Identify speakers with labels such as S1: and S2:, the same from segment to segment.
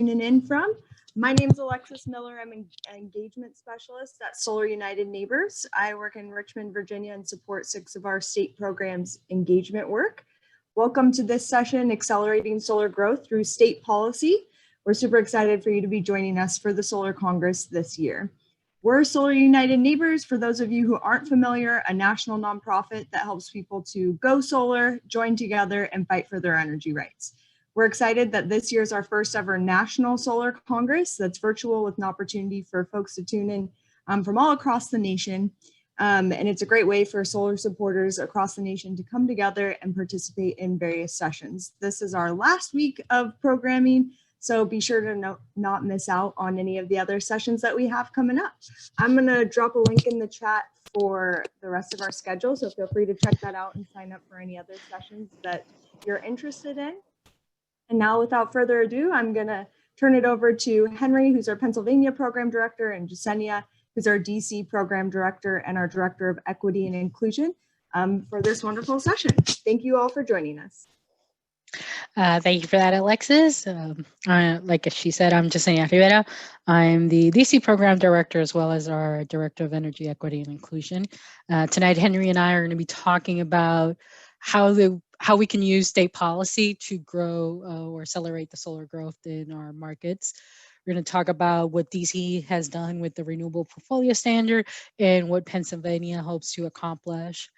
S1: tuning in from. My name is Alexis Miller. I'm an engagement specialist at Solar United Neighbors. I work in Richmond, Virginia, and support 6 of our state programs' engagement work. Welcome to this session, Accelerating Solar Growth Through State Policy. We're super excited for you to be joining us for the Solar Congress this year. We're Solar United Neighbors, for those of you who aren't familiar, a national nonprofit that helps people to go solar, join together, and fight for their energy rights. We're excited that this year is our first ever National Solar Congress that's virtual with an opportunity for folks to tune in from all across the nation. And it's a great way for solar supporters across the nation to come together and participate in various sessions. This is our last week of programming, so be sure to not miss out on any of the other sessions that we have coming up. I'm gonna drop a link in the chat for the rest of our schedule, so feel free to check that out and sign up for any other sessions that you're interested in. And now, without further ado, I'm gonna turn it over to Henry, who's our Pennsylvania Program Director, and Jasenia, who's our DC Program Director and our Director of Equity and Inclusion for this wonderful session. Thank you all for joining us.
S2: Thank you for that, Alexis. Like she said, I'm Jasenia Rivera. I'm the DC Program Director as well as our Director of Energy, Equity, and Inclusion. Tonight, Henry and I are going to be talking about how we can use state policy to grow or accelerate the solar growth in our markets. We're going to talk about what DC has done with the renewable portfolio standard and what Pennsylvania hopes to accomplish.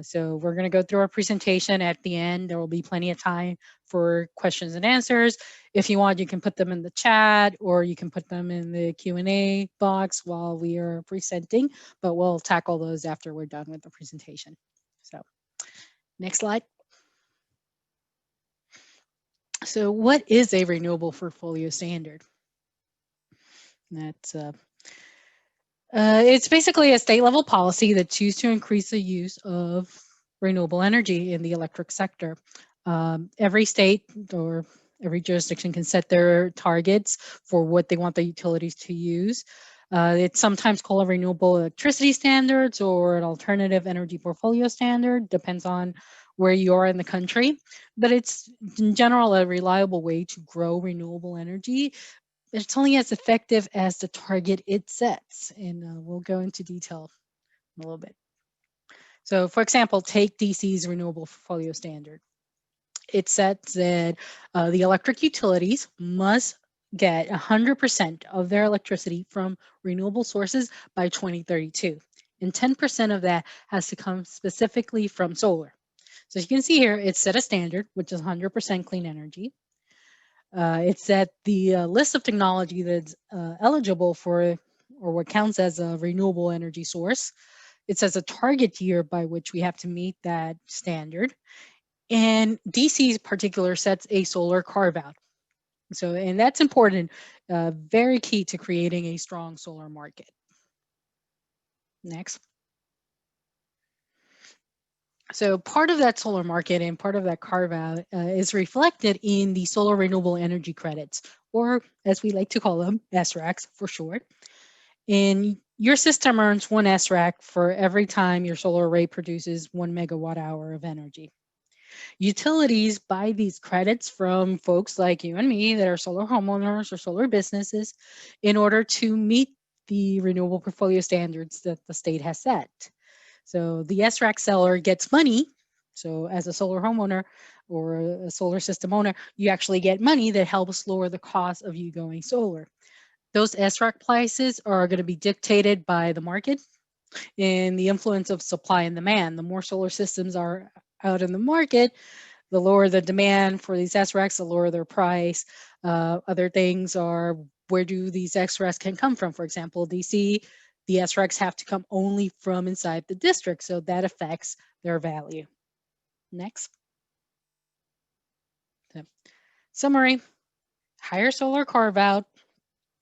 S2: So we're going to go through our presentation. At the end, there will be plenty of time for questions and answers. If you want, you can put them in the chat or you can put them in the Q&A box while we are presenting, but we'll tackle those after we're done with the presentation. So next slide. So what is a renewable portfolio standard? That's it's basically a state level policy that's used to increase the use of renewable energy in the electric sector. Every state or every jurisdiction can set their targets for what they want the utilities to use. It's sometimes called a renewable electricity standards or an alternative energy portfolio standard, depends on where you are in the country, but it's in general a reliable way to grow renewable energy. It's only as effective as the target it sets, and we'll go into detail in a little bit. So for example, take DC's renewable portfolio standard. It sets that the electric utilities must get 100% of their electricity from renewable sources by 2032. And 10% of that has to come specifically from solar. So you can see here, it set a standard, which is 100% clean energy. It's that the list of technology that's eligible for or what counts as a renewable energy source. It says a target year by which we have to meet that standard. And DC's particular sets a solar carve-out. So, and that's important, very key to creating a strong solar market. Next. So part of that solar market and part of that carve out is reflected in the solar renewable energy credits, or as we like to call them, SRECs for short. And your system earns 1 SREC for every time your solar array produces 1 megawatt hour of energy. Utilities buy these credits from folks like you and me that are solar homeowners or solar businesses in order to meet the renewable portfolio standards that the state has set. So the SREC seller gets money. So as a solar homeowner or a solar system owner, you actually get money that helps lower the cost of you going solar. Those SREC prices are going to be dictated by the market and the influence of supply and demand. The more solar systems are out in the market, the lower the demand for these SRECs, the lower their price. Other things are, where do these SRECs can come from? For example, DC, the SRECs have to come only from inside the district, so that affects their value. Next. So, summary, higher solar carve-out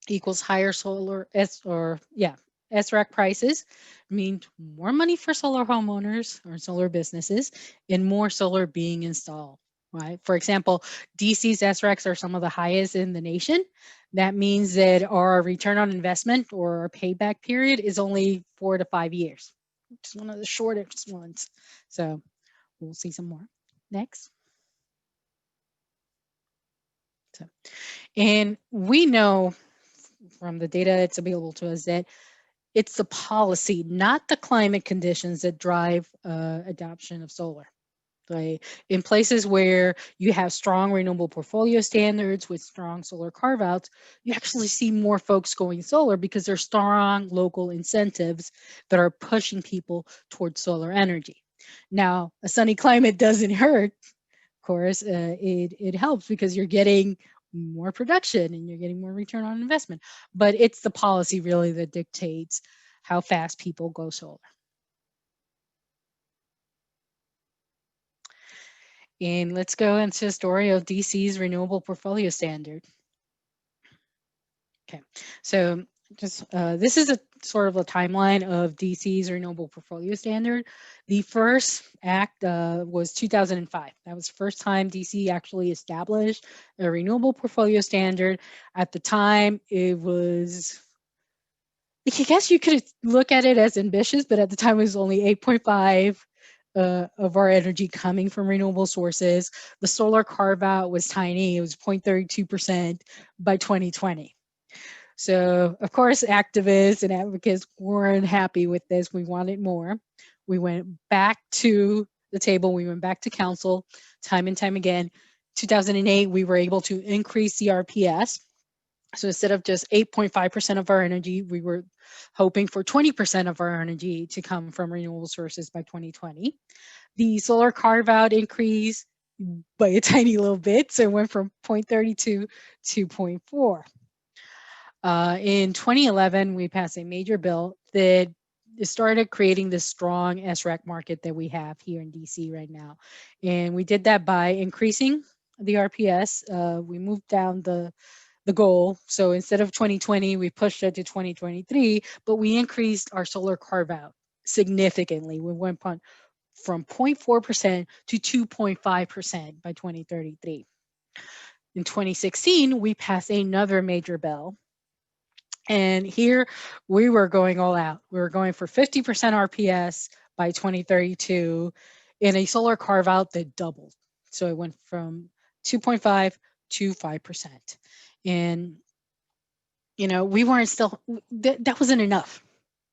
S2: equals higher solar SREC prices, mean more money for solar homeowners or solar businesses and more solar being installed. Right? For example, DC's SRECs are some of the highest in the nation. That means that our return on investment or our payback period is only 4 to 5 years, which is one of the shortest ones. So we'll see some more. Next. So, and we know from the data that's available to us that it's the policy, not the climate conditions, that drive adoption of solar. Like in places where you have strong renewable portfolio standards with strong solar carve-outs, you actually see more folks going solar because there's strong local incentives that are pushing people towards solar energy. Now, a sunny climate doesn't hurt, of course. It helps because you're getting more production and you're getting more return on investment. But it's the policy really that dictates how fast people go solar. And let's go into the story of DC's renewable portfolio standard. Okay, so just this is a sort of a timeline of DC's renewable portfolio standard. The first act was 2005. That was the first time DC actually established a renewable portfolio standard. At the time, it was, I guess you could look at it as ambitious, but at the time it was only 8.5 of our energy coming from renewable sources. The solar carve out was tiny. It was 0.32% by 2020. So of course, activists and advocates weren't happy with this. We wanted more. We went back to the table. We went back to council time and time again. 2008, we were able to increase the RPS. So instead of just 8.5% of our energy, we were hoping for 20% of our energy to come from renewable sources by 2020. The solar carve out increased by a tiny little bit. So it went from 0.32 to 0.4. In 2011, we passed a major bill that started creating this strong SREC market that we have here in DC right now. And we did that by increasing the RPS. We moved down the goal. So instead of 2020, we pushed it to 2023, but we increased our solar carve out significantly. We went from 0.4% to 2.5% by 2033. In 2016, we passed another major bill. And here we were going all out. We were going for 50% RPS by 2032 in a solar carve out that doubled. So it went from 2.5 to 5%. And, you know, we weren't still, that wasn't enough.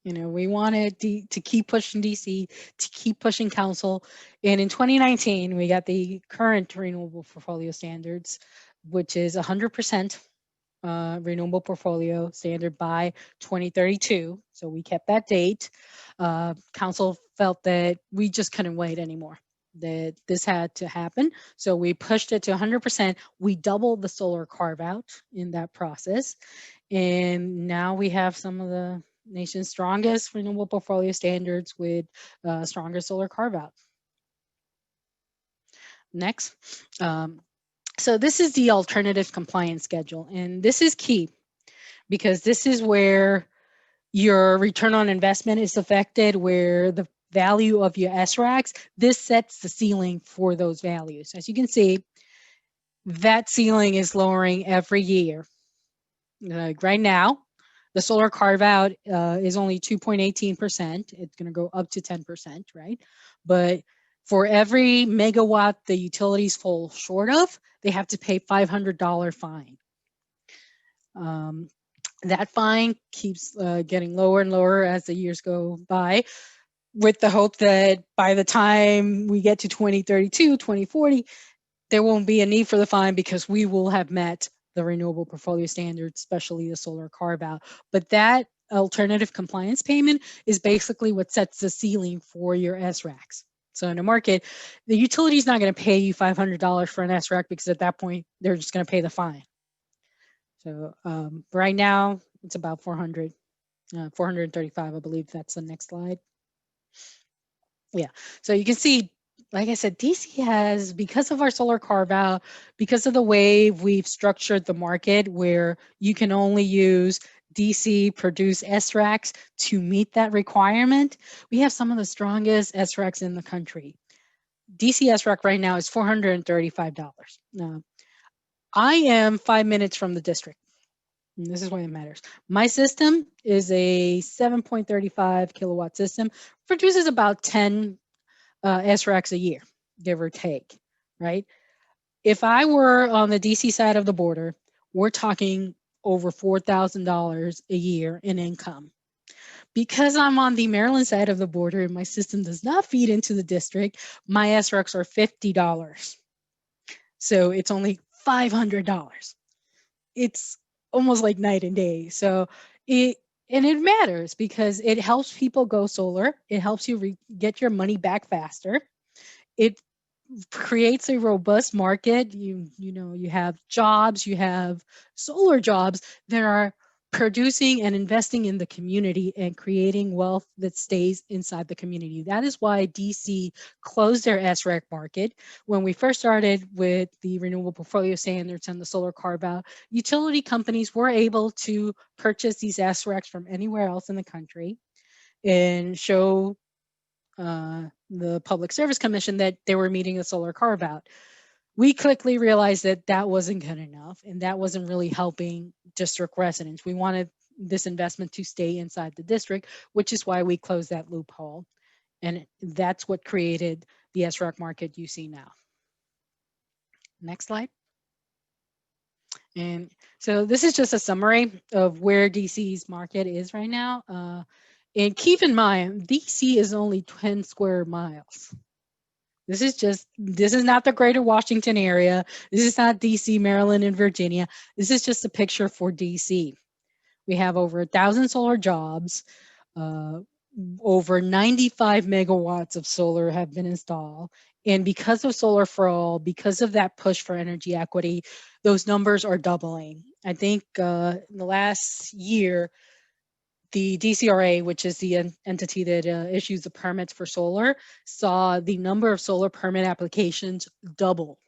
S2: You know, we wanted to keep pushing DC, to keep pushing council. And in 2019, we got the current renewable portfolio standards, which is 100% renewable portfolio standard by 2032. So we kept that date. Council felt that we just couldn't wait anymore, that this had to happen. So we pushed it to 100%. We doubled the solar carve out in that process. And now we have some of the nation's strongest renewable portfolio standards with stronger solar carve out. Next. So this is the alternative compliance schedule, and this is key because this is where your return on investment is affected, where the value of your SRACs, this sets the ceiling for those values. As you can see, that ceiling is lowering every year. Right now, the solar carve out is only 2.18%. It's going to go up to 10%, right? But for every megawatt the utilities fall short of, they have to pay $500 fine. That fine keeps getting lower and lower as the years go by, with the hope that by the time we get to 2032, 2040, there won't be a need for the fine because we will have met the renewable portfolio standards, especially the solar carve out. But that alternative compliance payment is basically what sets the ceiling for your SRACs. So in the market, the utility is not going to pay you $500 for an SRAC because at that point, they're just going to pay the fine. So right now, it's about 435, I believe that's the next slide. Yeah, so you can see, like I said, DC has, because of our solar carve out, because of the way we've structured the market where you can only use DC produced SRACs to meet that requirement, we have some of the strongest SRACs in the country. DC SRAC right now is $435. Now, I am 5 minutes from the district. And this is why it matters. My system is a 7.35 kilowatt system, produces about 10 SRACs a year, give or take, right? If I were on the DC side of the border, we're talking over $4,000 a year in income. Because I'm on the Maryland side of the border and my system does not feed into the district, my SRECs are $50. So it's only $500. It's almost like night and day. So it matters because it helps people go solar. It helps you get your money back faster. It creates a robust market. You have jobs, you have solar jobs that are producing and investing in the community and creating wealth that stays inside the community. That is why DC closed their SREC market. When we first started with the renewable portfolio standards and the solar carve-out, utility companies were able to purchase these SRECs from anywhere else in the country and show the Public Service Commission that they were meeting the solar carve-out. We quickly realized that that wasn't good enough and that wasn't really helping district residents. We wanted this investment to stay inside the district, which is why we closed that loophole. And that's what created the SREC market you see now. Next slide. And so this is just a summary of where DC's market is right now. And keep in mind, DC is only 10 square miles. This is not the greater Washington area. This is not DC, Maryland, and Virginia. This is just a picture for DC. We have over 1,000 solar jobs. Over 95 megawatts of solar have been installed. And because of solar for all, because of that push for energy equity, those numbers are doubling. I think in the last year, the DCRA, which is the entity that issues the permits for solar, saw the number of solar permit applications double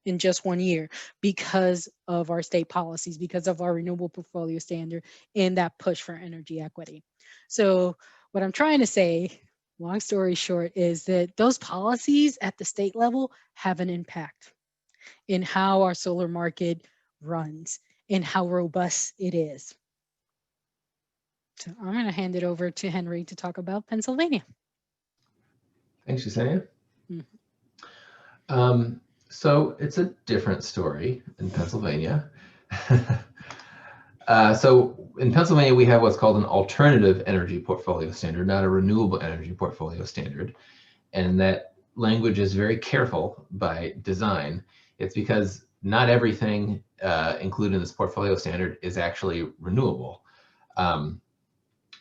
S2: in just 1 year because of our state policies, because of our renewable portfolio standard and that push for energy equity. So what I'm trying to say, long story short, is that those policies at the state level have an impact in how our solar market runs and how robust it is. So I'm going to hand it over to Henry to talk about Pennsylvania.
S3: Thanks, Yesenia. Mm-hmm. So it's a different story in Pennsylvania. So in Pennsylvania, we have what's called an alternative energy portfolio standard, not a renewable energy portfolio standard. And that language is very careful by design. It's because not everything included in this portfolio standard is actually renewable.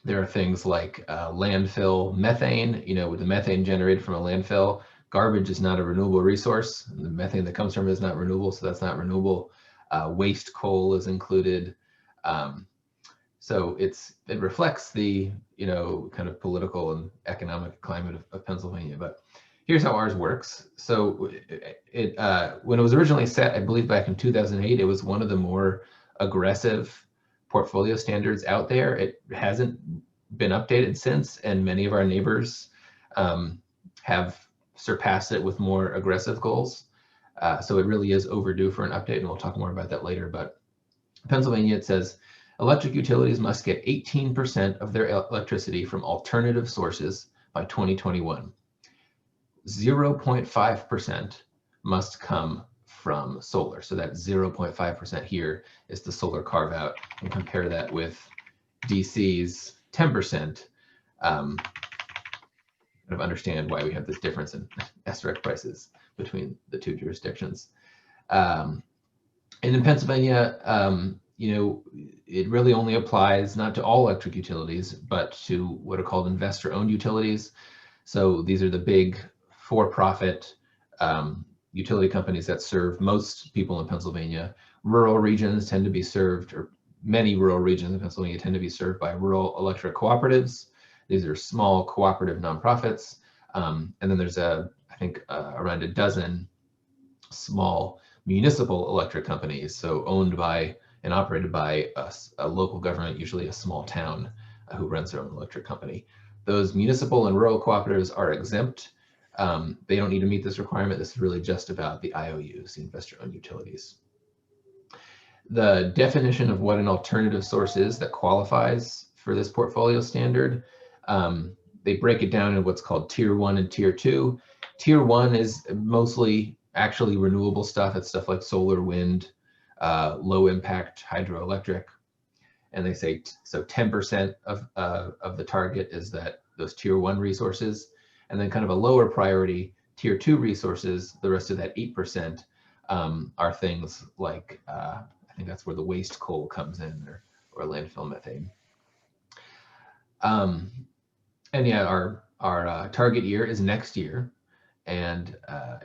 S3: There are things like landfill methane, with the methane generated from a landfill. Garbage is not a renewable resource. The methane that comes from it is not renewable, so that's not renewable. Waste coal is included. So it reflects the, kind of political and economic climate of Pennsylvania. But here's how ours works. So when it was originally set, I believe back in 2008, it was one of the more aggressive portfolio standards out there. It hasn't been updated since, and many of our neighbors have surpassed it with more aggressive goals. So it really is overdue for an update, and we'll talk more about that later. But Pennsylvania, it says, electric utilities must get 18% of their electricity from alternative sources by 2021. 0.5% must come from solar. So that 0.5% here is the solar carve out, and compare that with DC's 10%. Kind of understand why we have this difference in SREC prices between the two jurisdictions. And in Pennsylvania, it really only applies not to all electric utilities, but to what are called investor-owned utilities. So these are the big for-profit utility companies that serve most people in Pennsylvania. Rural regions tend to be served, or many rural regions in Pennsylvania tend to be served by rural electric cooperatives. These are small cooperative nonprofits. And then there's I think around a dozen small municipal electric companies, so owned by and operated by a local government, usually a small town, who runs their own electric company. Those municipal and rural cooperatives are exempt. They don't need to meet this requirement. This is really just about the IOUs, the investor-owned utilities. The definition of what an alternative source is that qualifies for this portfolio standard, they break it down in what's called Tier 1 and Tier 2. Tier 1 is mostly actually renewable stuff. It's stuff like solar, wind, low impact hydroelectric. And they say, so 10% of the target is that those tier 1 resources, and then kind of a lower priority tier 2 resources, the rest of that 8% are things like, I think that's where the waste coal comes in, or landfill methane. And yeah, our target year is next year. And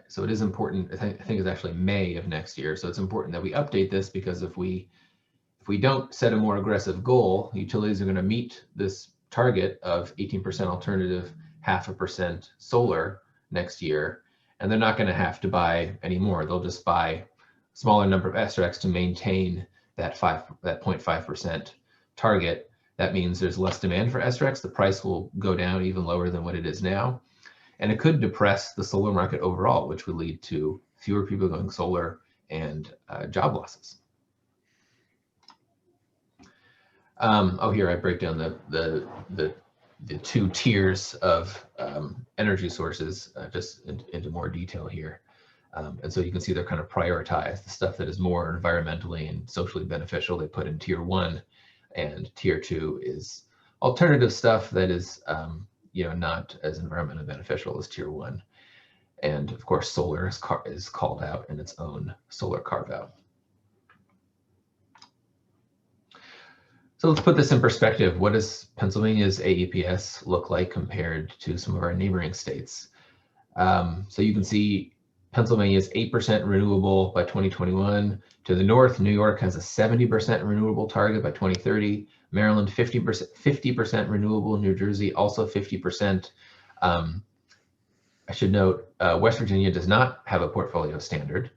S3: so it is important, I think it's actually May of next year. So it's important that we update this, because if we don't set a more aggressive goal, utilities are going to meet this target of 18% alternative, 0.5% solar next year, and they're not going to have to buy any more. They'll just buy a smaller number of SRECs to maintain that 0.5% target. That means there's less demand for SRECs. The price will go down even lower than what it is now. And it could depress the solar market overall, which would lead to fewer people going solar and job losses. Here I break down the two tiers of energy sources just into more detail here. And so you can see they're kind of prioritized. The stuff that is more environmentally and socially beneficial, they put in tier 1, and tier 2 is alternative stuff that is not as environmentally beneficial as tier 1. And of course, solar is called out in its own solar carve-out. So let's put this in perspective. What does Pennsylvania's AEPS look like compared to some of our neighboring states? So you can see Pennsylvania's 8% renewable by 2021. To the north, New York has a 70% renewable target by 2030. Maryland, 50% renewable. New Jersey, also 50%. I should note, West Virginia does not have a portfolio standard,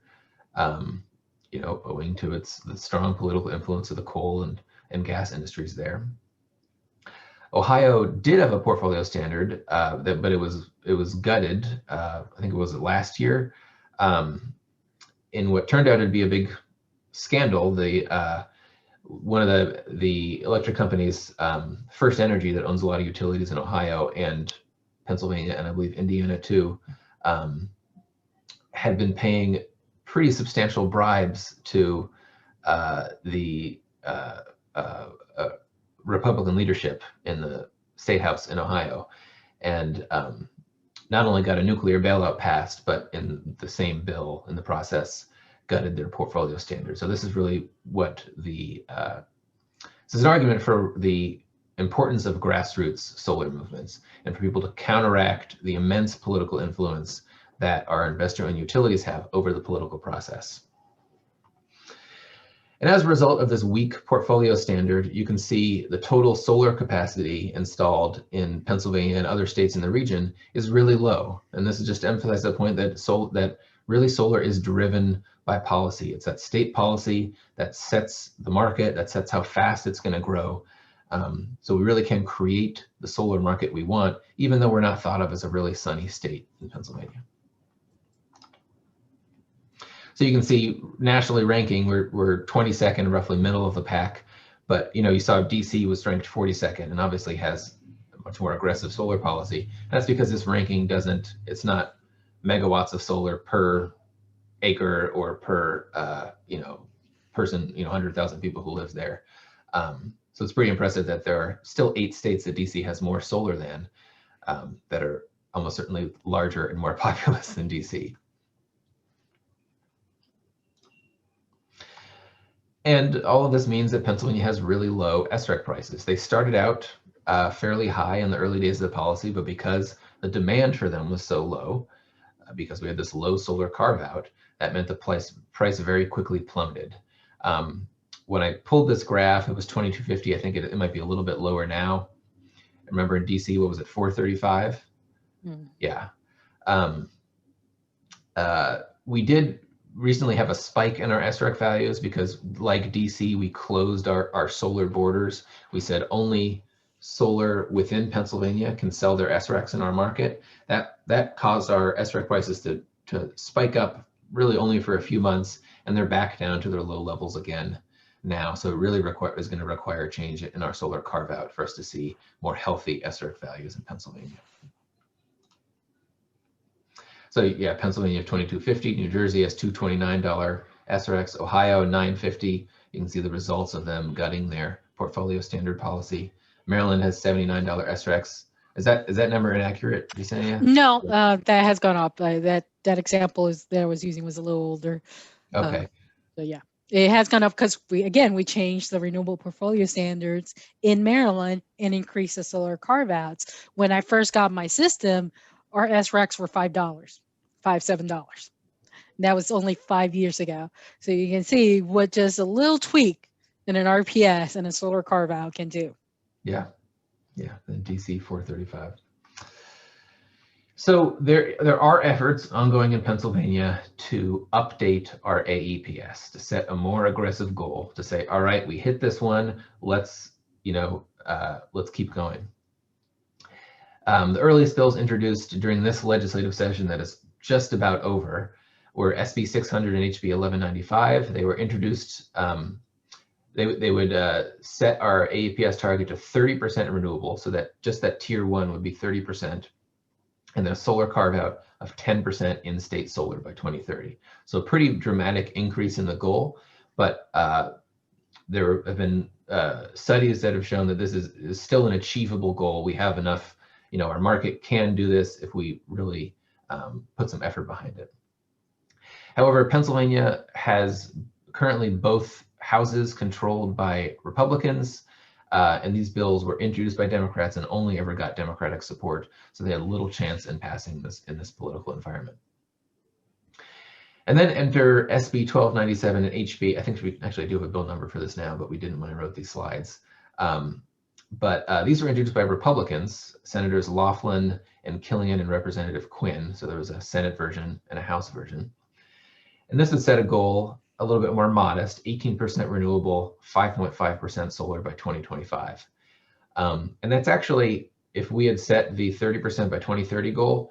S3: owing to the strong political influence of the coal and gas industries there. Ohio did have a portfolio standard, but it was gutted. I think it was last year, in what turned out to be a big scandal. One of the electric companies, First Energy, that owns a lot of utilities in Ohio and Pennsylvania, and I believe Indiana too, had been paying pretty substantial bribes to the Republican leadership in the State House in Ohio, and not only got a nuclear bailout passed, but in the same bill, in the process, gutted their portfolio standard. So this is really what this is an argument for the importance of grassroots solar movements, and for people to counteract the immense political influence that our investor-owned utilities have over the political process. And as a result of this weak portfolio standard, you can see the total solar capacity installed in Pennsylvania and other states in the region is really low. And this is just to emphasize the point that really solar is driven by policy. It's that state policy that sets the market, that sets how fast it's going to grow. So we really can create the solar market we want, even though we're not thought of as a really sunny state in Pennsylvania. So you can see nationally ranking, we're 22nd, roughly middle of the pack. But you saw DC was ranked 42nd, and obviously has a much more aggressive solar policy. And that's because this ranking it's not megawatts of solar per acre or per person, 100,000 people who live there. So it's pretty impressive that there are still 8 states that DC has more solar than, that are almost certainly larger and more populous than DC. And all of this means that Pennsylvania has really low SREC prices. They started out fairly high in the early days of the policy, but because the demand for them was so low, because we had this low solar carve-out, that meant the price very quickly plummeted. When I pulled this graph, it was $2,250. I think it might be a little bit lower now. I remember in DC, what was it, $435? Yeah. We did recently have a spike in our SREC values because, like DC, we closed our solar borders. We said only solar within Pennsylvania can sell their SRECs in our market. That caused our SREC prices to spike up really only for a few months, and they're back down to their low levels again now. So it really is going to require a change in our solar carve-out for us to see more healthy SREC values in Pennsylvania. So yeah, Pennsylvania $22.50, New Jersey has $229 SRX, Ohio $9.50. You can see the results of them gutting their portfolio standard policy. Maryland has $79 SRX. Is that number inaccurate, Yesenia?
S2: No, that has gone up. That example that I was using was a little older.
S3: Okay.
S2: So yeah, it has gone up because we changed the renewable portfolio standards in Maryland and increased the solar carve-outs. When I first got my system, our SRECs were $7. That was only 5 years ago. So you can see what just a little tweak in an RPS and a solar carve-out can do.
S3: Yeah, the DC 435. So there are efforts ongoing in Pennsylvania to update our AEPS, to set a more aggressive goal, to say, all right, we hit this one, let's keep going. The earliest bills introduced during this legislative session that is just about over were SB 600 and HB 1195. They were introduced. They would set our AEPS target to 30% renewable, so that just that tier 1 would be 30%. And then a solar carve-out of 10% in-state solar by 2030. So a pretty dramatic increase in the goal, but there have been studies that have shown that this is still an achievable goal. We have enough, our market can do this if we really put some effort behind it. However, Pennsylvania has currently both houses controlled by Republicans, and these bills were introduced by Democrats and only ever got Democratic support, so they had little chance in passing this in this political environment. And then enter SB 1297 and HB. I think we actually do have a bill number for this now, but we didn't when I wrote these slides. These were introduced by Republicans, Senators Laughlin and Killian and Representative Quinn. So there was a Senate version and a House version. And this would set a goal a little bit more modest, 18% renewable, 5.5% solar by 2025. And that's actually, if we had set the 30% by 2030 goal,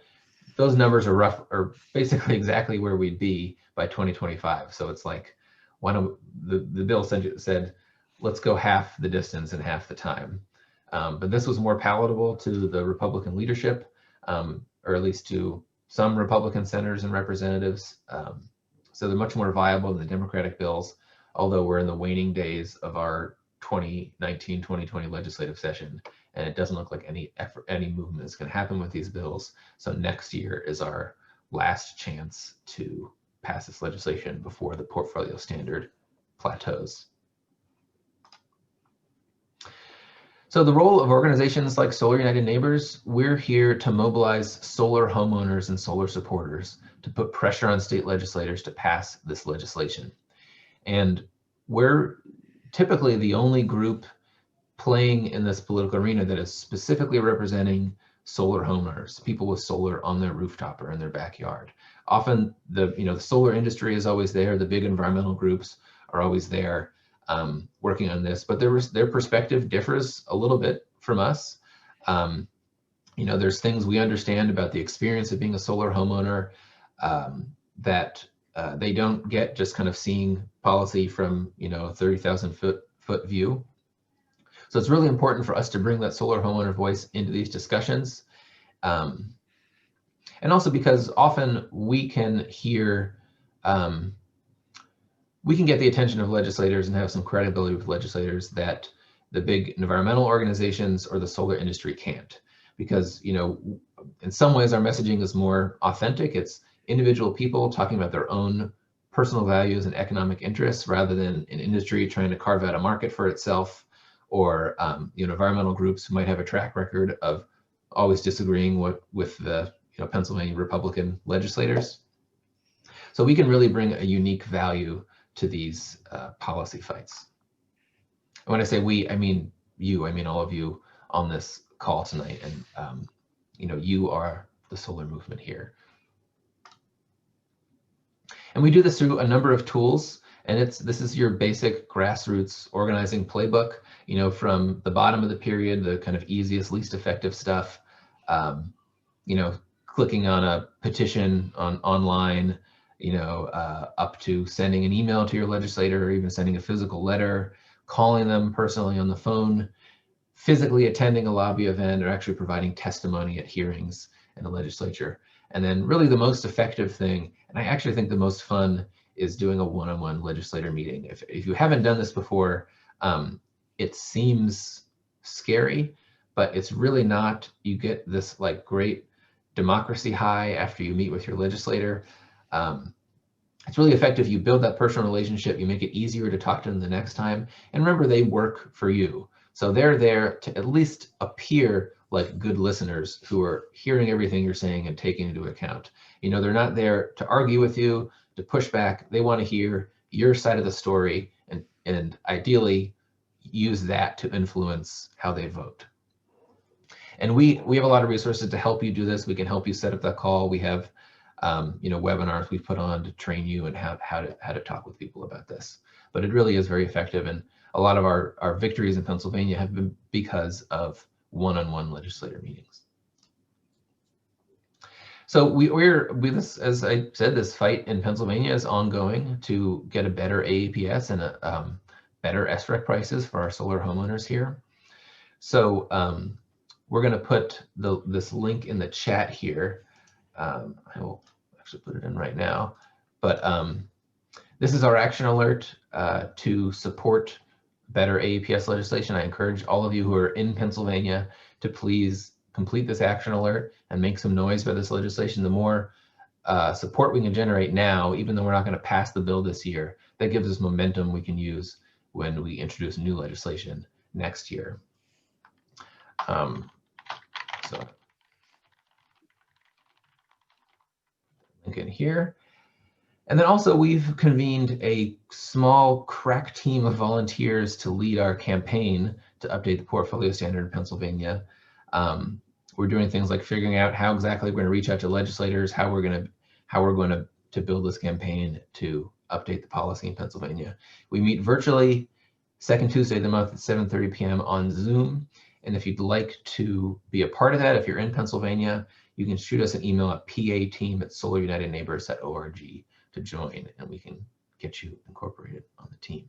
S3: those numbers are basically exactly where we'd be by 2025. So it's like, the bill said, let's go half the distance in half the time. But this was more palatable to the Republican leadership, or at least to some Republican senators and representatives. So they're much more viable than the Democratic bills, although we're in the waning days of our 2019-2020 legislative session, and it doesn't look like any movement is going to happen with these bills. So next year is our last chance to pass this legislation before the portfolio standard plateaus. So the role of organizations like Solar United Neighbors, we're here to mobilize solar homeowners and solar supporters to put pressure on state legislators to pass this legislation. And we're typically the only group playing in this political arena that is specifically representing solar homeowners, people with solar on their rooftop or in their backyard. Often the solar industry is always there, the big environmental groups are always there working on this, but their perspective differs a little bit from us. There's things we understand about the experience of being a solar homeowner that they don't get just kind of seeing policy from a 30,000 foot view. So it's really important for us to bring that solar homeowner voice into these discussions. And also because often we can hear, we can get the attention of legislators and have some credibility with legislators that the big environmental organizations or the solar industry can't. Because, in some ways our messaging is more authentic. It's individual people talking about their own personal values and economic interests rather than an industry trying to carve out a market for itself, or environmental groups who might have a track record of always disagreeing with the Pennsylvania Republican legislators. So we can really bring a unique value to these policy fights. And when I say we, I mean you, I mean all of you on this call tonight, and you are the solar movement here. And we do this through a number of tools, and this is your basic grassroots organizing playbook, from the bottom of the period, the kind of easiest, least effective stuff, clicking on a petition online, up to sending an email to your legislator, or even sending a physical letter, calling them personally on the phone, physically attending a lobby event, or actually providing testimony at hearings in the legislature. And then really the most effective thing, and I actually think the most fun, is doing a one-on-one legislator meeting. If you haven't done this before, it seems scary, but it's really not. You get this like great democracy high after you meet with your legislator. It's really effective. You build that personal relationship, you make it easier to talk to them the next time. And remember, they work for you. So they're there to at least appear like good listeners who are hearing everything you're saying and taking into account. You know, they're not there to argue with you, to push back. They want to hear your side of the story and ideally use that to influence how they vote. And we have a lot of resources to help you do this. We can help you set up that call. We have webinars we've put on to train you and how to talk with people about this. But it really is very effective. And a lot of our victories in Pennsylvania have been because of one-on-one legislator meetings. So this, as I said, this fight in Pennsylvania is ongoing to get a better AAPS and a better SREC prices for our solar homeowners here. So we're going to put this link in the chat here. I will actually put it in right now. But this is our action alert to support better AAPS legislation. I encourage all of you who are in Pennsylvania to please complete this action alert and make some noise by this legislation. The more support we can generate now, even though we're not going to pass the bill this year, that gives us momentum we can use when we introduce new legislation next year. So link in here. And then also we've convened a small crack team of volunteers to lead our campaign to update the portfolio standard in Pennsylvania. We're doing things like figuring out how exactly we're going to reach out to legislators, how we're going to build this campaign to update the policy in Pennsylvania. We meet virtually second Tuesday of the month at 7:30 p.m. on Zoom. And if you'd like to be a part of that, if you're in Pennsylvania, you can shoot us an email at pateam@solarunitedneighbors.org to join, and we can get you incorporated on the team.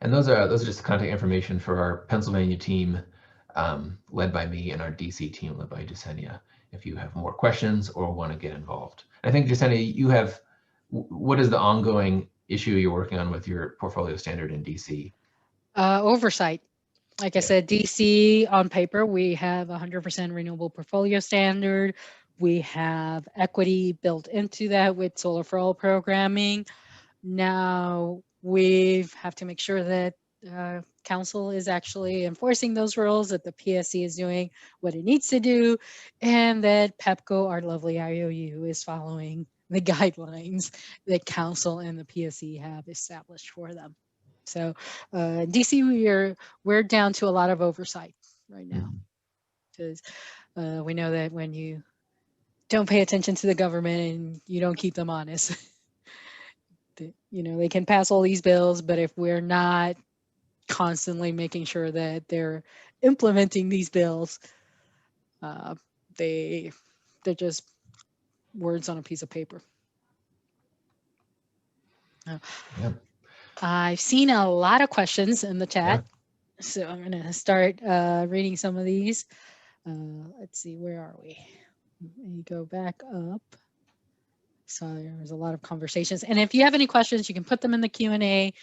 S3: And those are just contact information for our Pennsylvania team, led by me, and our DC team led by Jasenia, if you have more questions or want to get involved. I think, Jasenia, what is the ongoing issue you're working on with your portfolio standard in DC?
S2: Oversight. Like I said, DC on paper, we have 100% renewable portfolio standard. We have equity built into that with solar for all programming. Now we have to make sure that council is actually enforcing those rules, that the PSC is doing what it needs to do, and that PEPCO, our lovely IOU, is following the guidelines that council and the PSC have established for them. So DC, we're down to a lot of oversight right now, because we know that when you don't pay attention to the government and you don't keep them honest, they can pass all these bills, but if we're not constantly making sure that they're implementing these bills, they're just words on a piece of paper. I've seen a lot of questions in the chat, so I'm going to start reading some of these. Let's see, where are we? Let me go back up. So there's a lot of conversations, and if you have any questions, you can put them in the Q&A.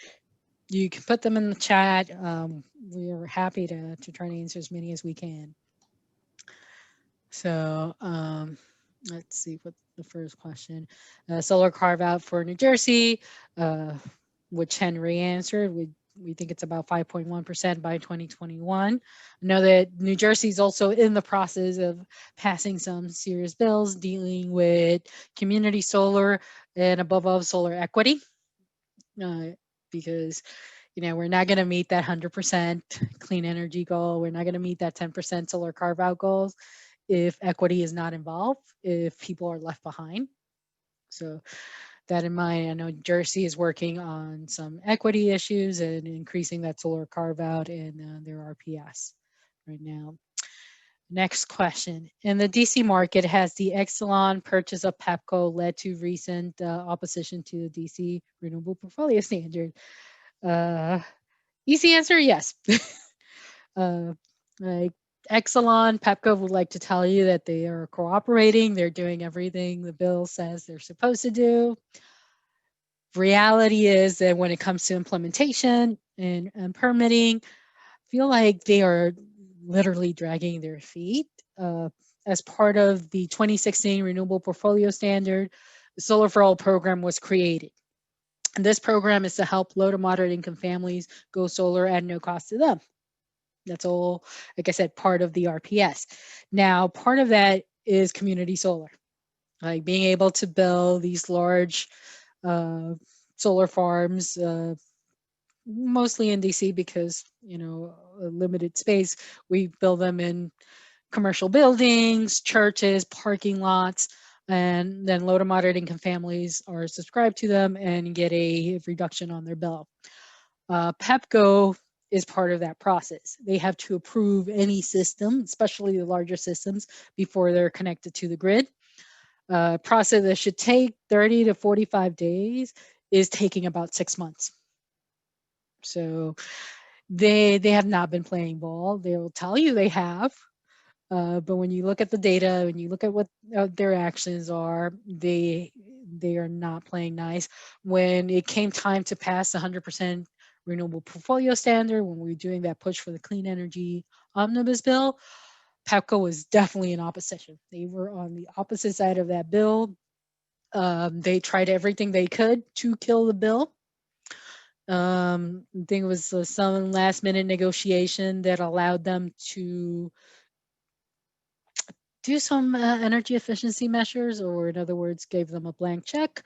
S2: You can put them in the chat. We're happy to try to answer as many as we can. So let's see what the first question. Solar carve out for New Jersey, which Henry answered. We think it's about 5.1% by 2021. I know that New Jersey is also in the process of passing some serious bills dealing with community solar and above all solar equity, because we're not going to meet that 100% clean energy goal. We're not going to meet that 10% solar carve out goals if equity is not involved, if people are left behind. So that in mind, I know Jersey is working on some equity issues and increasing that solar carve out in their RPS right now. Next question. In the DC market, has the Exelon purchase of PEPCO led to recent opposition to the DC renewable portfolio standard? Easy answer, yes. Exelon, Pepco would like to tell you that they are cooperating. They're doing everything the bill says they're supposed to do. Reality is that when it comes to implementation and permitting, I feel like they are literally dragging their feet. As part of the 2016 Renewable Portfolio Standard, the Solar for All program was created. And this program is to help low to moderate income families go solar at no cost to them. That's all, like I said, part of the RPS. Now, part of that is community solar, like being able to build these large solar farms, mostly in DC because, a limited space. We build them in commercial buildings, churches, parking lots, and then low to moderate income families are subscribed to them and get a reduction on their bill. Pepco is part of that process. They have to approve any system, especially the larger systems, before they're connected to the grid. Process that should take 30 to 45 days is taking about 6 months. So they have not been playing ball. They will tell you they have, but when you look at the data and you look at what their actions are, they are not playing nice. When it came time to pass 100% renewable portfolio standard, when we were doing that push for the clean energy omnibus bill, Pepco was definitely in opposition. They were on the opposite side of that bill. They tried everything they could to kill the bill. I think it was some last minute negotiation that allowed them to do some energy efficiency measures, or in other words, gave them a blank check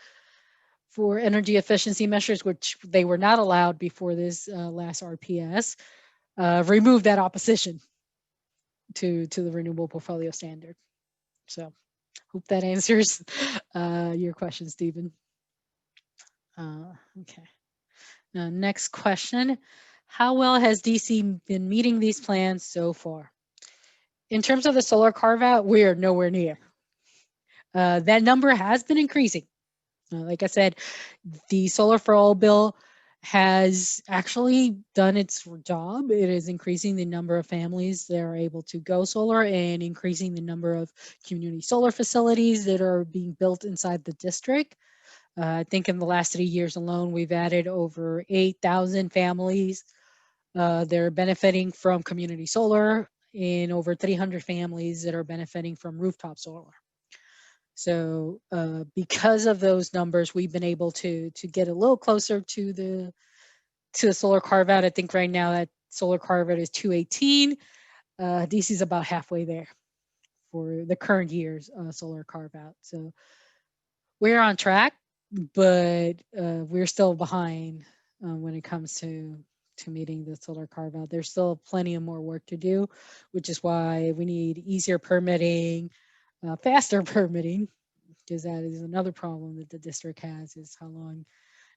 S2: for energy efficiency measures, which they were not allowed before this last RPS, remove that opposition to the renewable portfolio standard. So hope that answers your question, Stephen. Okay. Now, next question. How well has DC been meeting these plans so far? In terms of the solar carve-out, we are nowhere near. That number has been increasing. Like I said, the Solar for All bill has actually done its job. It is increasing the number of families that are able to go solar and increasing the number of community solar facilities that are being built inside the district. I think in the last 3 years alone, we've added over 8,000 families that are benefiting from community solar, and over 300 families that are benefiting from rooftop solar. So because of those numbers, we've been able to get a little closer to the solar carve out. I think right now that solar carve out is 218. DC is about halfway there for the current year's solar carve out. So we're on track, but we're still behind when it comes to meeting the solar carve out. There's still plenty of more work to do, which is why we need easier permitting, faster permitting, because that is another problem that the district has, is how long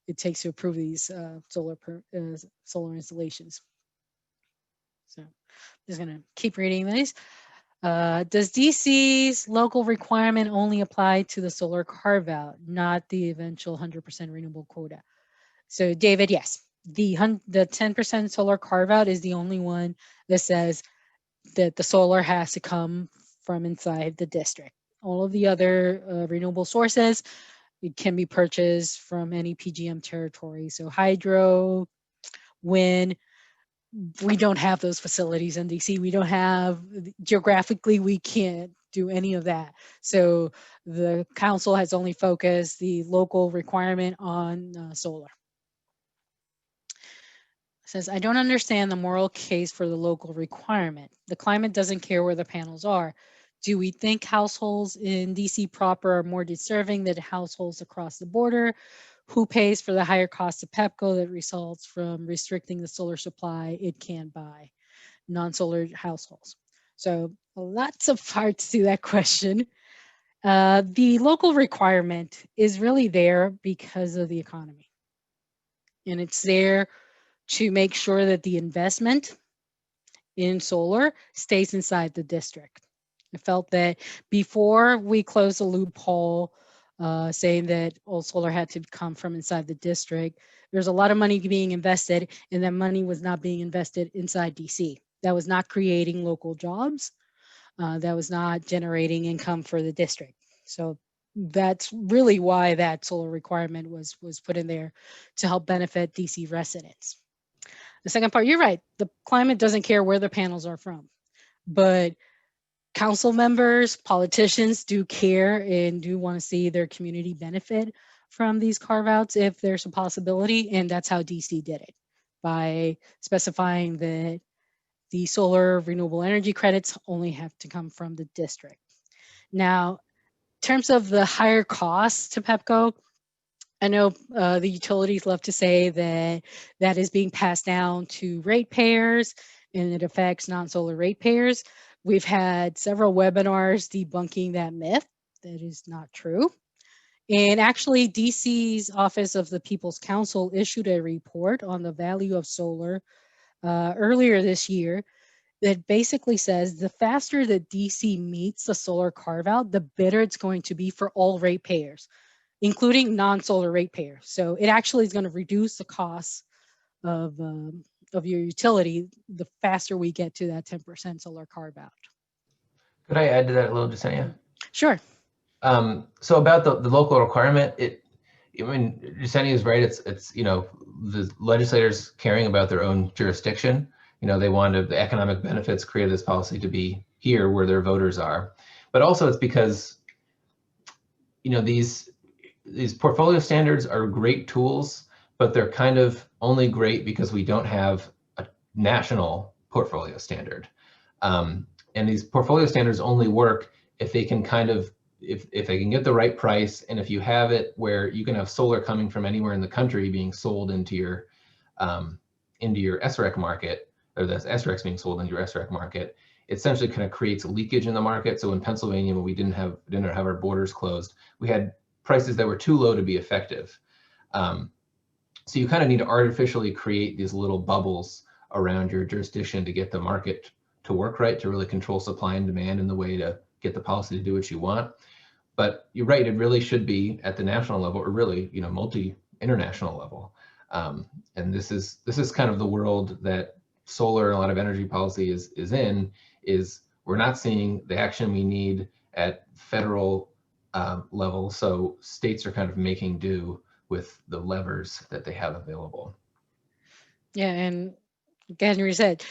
S2: it takes to approve these solar installations. So I'm just gonna keep reading these. Does DC's local requirement only apply to the solar carve out, not the eventual 100% renewable quota? So David, yes, the 10% solar carve out is the only one that says that the solar has to come from inside the district. All of the other renewable sources, it can be purchased from any PGM territory. So hydro, wind, we don't have those facilities in DC. We don't have, geographically, we can't do any of that. So the council has only focused the local requirement on solar. Says, I don't understand the moral case for the local requirement. The climate doesn't care where the panels are. Do we think households in DC proper are more deserving than households across the border? Who pays for the higher cost of Pepco that results from restricting the solar supply it can buy? Non-solar households. So lots of parts to that question. The local requirement is really there because of the economy. And it's there to make sure that the investment in solar stays inside the district. I felt that before we closed the loophole saying that all solar had to come from inside the district, there's a lot of money being invested, and that money was not being invested inside DC. that was not creating local jobs, that was not generating income for the district. So that's really why that solar requirement was put in there, to help benefit DC residents. The second part, you're right, the climate doesn't care where the panels are from, but council members, politicians do care and do want to see their community benefit from these carve-outs if there's a possibility, and that's how DC did it, by specifying that the solar renewable energy credits only have to come from the district. Now, in terms of the higher costs to PEPCO, I know the utilities love to say that that is being passed down to ratepayers and it affects non-solar ratepayers. We've had several webinars debunking that myth. That is not true. And actually, DC's Office of the People's Council issued a report on the value of solar earlier this year that basically says the faster that DC meets the solar carve-out, the better it's going to be for all ratepayers, including non-solar ratepayers. So it actually is going to reduce the costs of your utility the faster we get to that 10% solar carve-out.
S3: Could I add to that a little, Jasenia?
S2: Sure.
S3: So about the local requirement, I mean, Jasenia is right. It's the legislators caring about their own jurisdiction. They wanted the economic benefits created this policy to be here where their voters are, but also it's because these portfolio standards are great tools, but they're kind of only great because we don't have a national portfolio standard. And these portfolio standards only work if they can if they can get the right price, and if you have it where you can have solar coming from anywhere in the country being sold into your SREC market, or the SRECs being sold into your SREC market, it essentially kind of creates leakage in the market. So in Pennsylvania, when we didn't have our borders closed, we had prices that were too low to be effective. So you kind of need to artificially create these little bubbles around your jurisdiction to get the market to work right, to really control supply and demand in the way to get the policy to do what you want. But you're right, it really should be at the national level, or really, multi-international level. And this is kind of the world that solar and a lot of energy policy is in, is we're not seeing the action we need at federal level. So states are kind of making do with the levers that they have available.
S2: Yeah, and again, you said,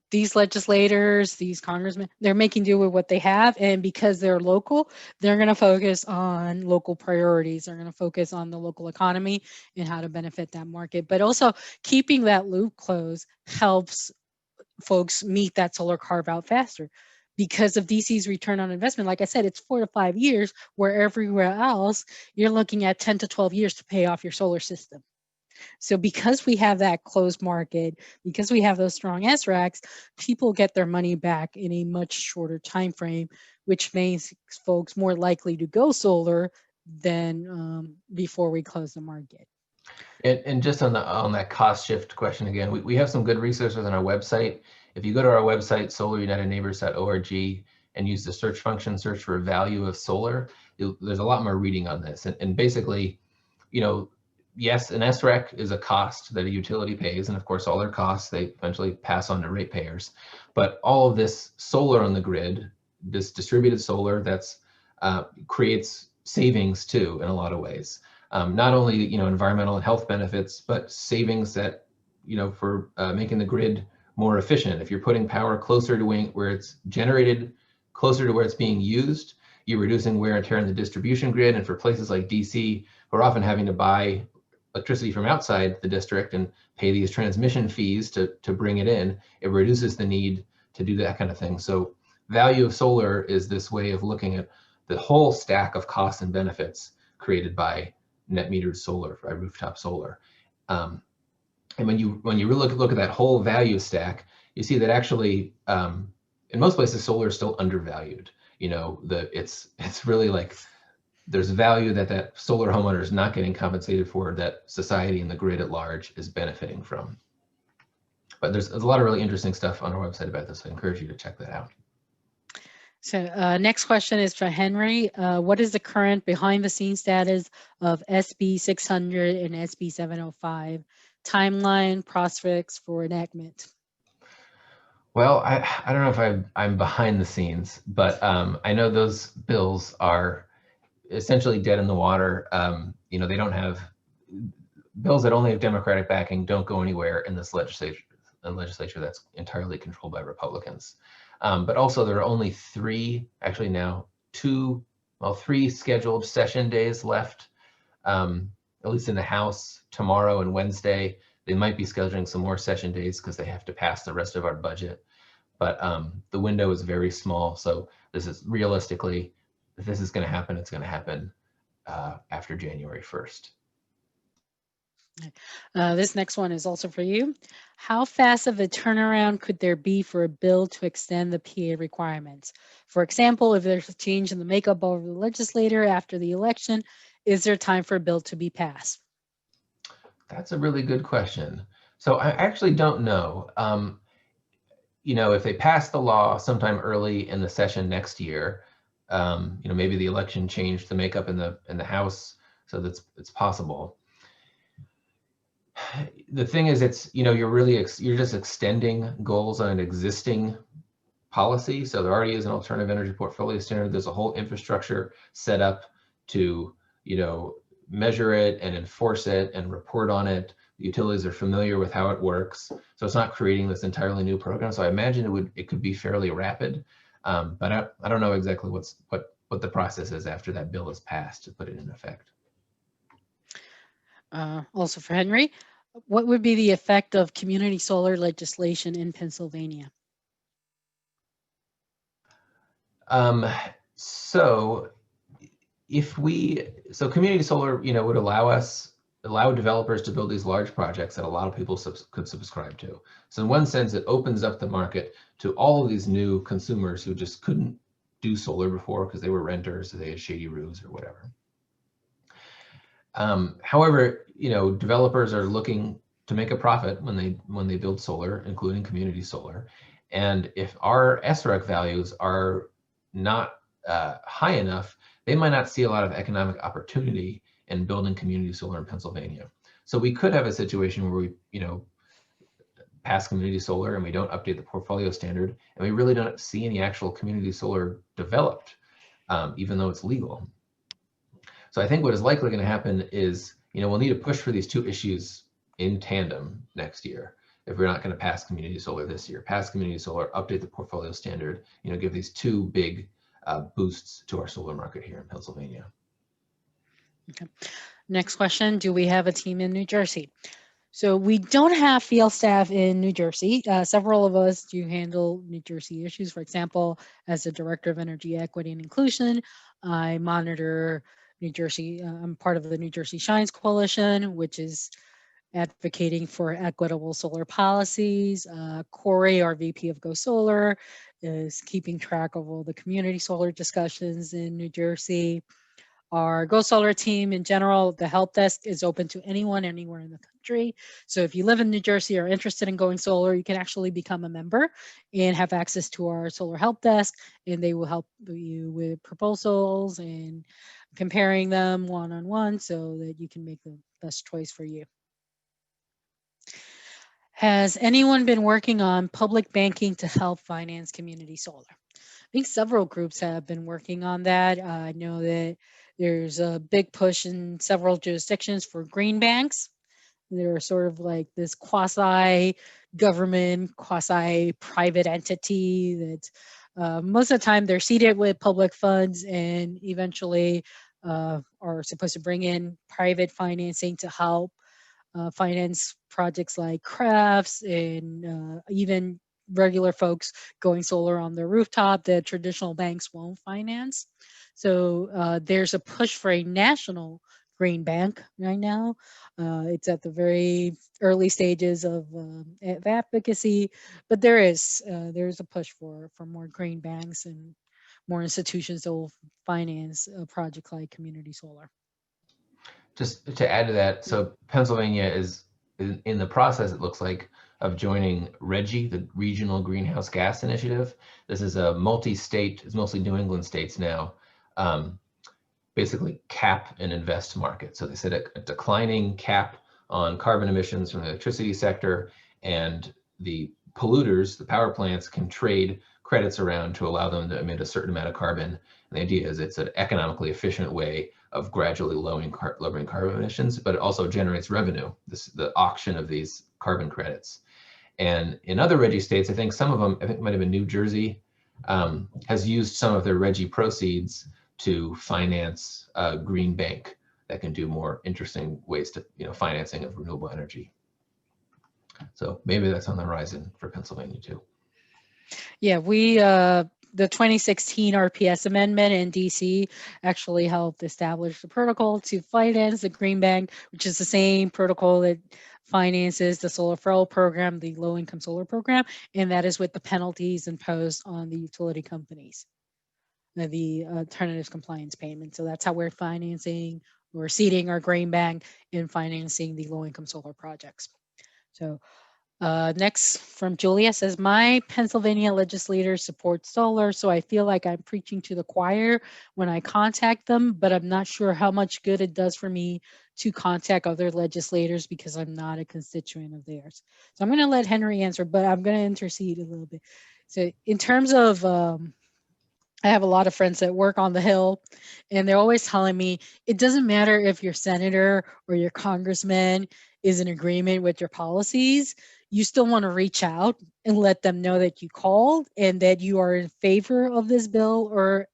S2: these legislators, these congressmen, they're making do with what they have. And because they're local, they're going to focus on local priorities. They're going to focus on the local economy and how to benefit that market. But also keeping that loop closed helps folks meet that solar carve out faster. Because of DC's return on investment, like I said, it's 4 to 5 years, where everywhere else, you're looking at 10 to 12 years to pay off your solar system. So because we have that closed market, because we have those strong SRECs, people get their money back in a much shorter time frame, which makes folks more likely to go solar than before we close the market.
S3: And just on that cost shift question again, we have some good resources on our website. If you go to our website, solarunitedneighbors.org, and use the search function, search for value of solar, there's a lot more reading on this. And basically, yes, an SREC is a cost that a utility pays, and of course, all their costs, they eventually pass on to ratepayers. But all of this solar on the grid, this distributed solar, that's creates savings too in a lot of ways. Not only environmental and health benefits, but savings that for making the grid more efficient. If you're putting power closer to where it's generated, closer to where it's being used, you're reducing wear and tear in the distribution grid. And for places like DC, we're often having to buy electricity from outside the district and pay these transmission fees to bring it in. It reduces the need to do that kind of thing. So value of solar is this way of looking at the whole stack of costs and benefits created by net metered solar, by rooftop solar. And when you really look at that whole value stack, you see that actually in most places solar is still undervalued. It's really like there's value that solar homeowner is not getting compensated for, that society and the grid at large is benefiting from. But there's a lot of really interesting stuff on our website about this. I encourage you to check that out.
S2: So next question is for Henry. What is the current behind the scenes status of SB 600 and SB 705? Timeline, prospects for enactment?
S3: Well, I don't know if I'm behind the scenes, but I know those bills are essentially dead in the water. You know, they don't have bills that only have Democratic backing don't go anywhere in this legislature, a legislature that's entirely controlled by Republicans. But also there are only three, actually now three scheduled session days left, at least in the House, tomorrow and Wednesday. They might be scheduling some more session days because they have to pass the rest of our budget. But the window is very small. So this is realistically, if this is going to happen, it's going to happen after January 1st.
S2: This next one is also for you. How fast of a turnaround could there be for a bill to extend the PA requirements? For example, if there's a change in the makeup of the legislature after the election, is there time for a bill to be passed?
S3: That's a really good question. So I actually don't know. You know, if they pass the law sometime early in the session next year, you know, maybe the election changed the makeup in the House, so it's possible. The thing is, it's, you know, you're just extending goals on an existing policy. So there already is an alternative energy portfolio standard. There's a whole infrastructure set up to, you know, measure it and enforce it and report on it. The utilities are familiar with how it works. So it's not creating this entirely new program. So I imagine it could be fairly rapid. But I don't know exactly what the process is after that bill is passed to put it in effect.
S2: Also for Henry, what would be the effect of community solar legislation in Pennsylvania?
S3: So community solar, you know, would allow developers to build these large projects that a lot of people could subscribe to. So in one sense, it opens up the market to all of these new consumers who just couldn't do solar before because they were renters or they had shady roofs or whatever. However, you know, developers are looking to make a profit when they build solar, including community solar. And if our SREC values are not high enough, they might not see a lot of economic opportunity in building community solar in Pennsylvania. So we could have a situation where we, you know, pass community solar and we don't update the portfolio standard, and we really don't see any actual community solar developed, even though it's legal. So I think what is likely going to happen is, you know, we'll need to push for these two issues in tandem next year. If we're not going to pass community solar this year, pass community solar, update the portfolio standard, you know, give these two big boosts to our solar market here in Pennsylvania.
S2: Okay. Next question, do we have a team in New Jersey? So we don't have field staff in New Jersey. Several of us do handle New Jersey issues. For example, as the Director of Energy Equity and Inclusion, I monitor New Jersey. I'm part of the New Jersey Shines Coalition, which is advocating for equitable solar policies. Corey, our VP of Go Solar, is keeping track of all the community solar discussions in New Jersey. Our Go Solar team in general, the help desk is open to anyone, anywhere in the country. So if you live in New Jersey or are interested in going solar, you can actually become a member and have access to our solar help desk, and they will help you with proposals and comparing them one-on-one so that you can make the best choice for you. Has anyone been working on public banking to help finance community solar? I think several groups have been working on that. I know that there's a big push in several jurisdictions for green banks. They're sort of like this quasi-government, quasi-private entity that most of the time they're seeded with public funds and eventually are supposed to bring in private financing to help finance projects like crafts and even regular folks going solar on their rooftop that traditional banks won't finance. So there's a push for a national green bank right now. It's at the very early stages of advocacy, but there's a push for more green banks and more institutions that will finance a project like community solar.
S3: Just to add to that, so Pennsylvania is in the process, it looks like, of joining RGGI, the Regional Greenhouse Gas Initiative. This is a multi-state, it's mostly New England states now, basically cap and invest market. So they set a declining cap on carbon emissions from the electricity sector, and the polluters, the power plants, can trade credits around to allow them to emit a certain amount of carbon. And the idea is it's an economically efficient way of gradually lowering carbon emissions, but it also generates revenue, the auction of these carbon credits. And in other RGGI states, I think some of them, I think it might have been New Jersey, has used some of their RGGI proceeds to finance a green bank that can do more interesting ways to, financing of renewable energy. So maybe that's on the horizon for Pennsylvania too.
S2: Yeah, the 2016 RPS amendment in DC actually helped establish the protocol to finance the Green Bank, which is the same protocol that finances the solar for all program, the low income solar program, and that is with the penalties imposed on the utility companies, the alternatives compliance payment. So that's how we're financing, we're seeding our Green Bank and financing the low income solar projects. So next from Julia says, my Pennsylvania legislators support solar, so I feel like I'm preaching to the choir when I contact them, but I'm not sure how much good it does for me to contact other legislators because I'm not a constituent of theirs. So I'm going to let Henry answer, but I'm going to intercede a little bit. So in terms of, I have a lot of friends that work on the Hill, and they're always telling me it doesn't matter if your senator or your congressman is in agreement with your policies. You still want to reach out and let them know that you called and that you are in favor of this bill or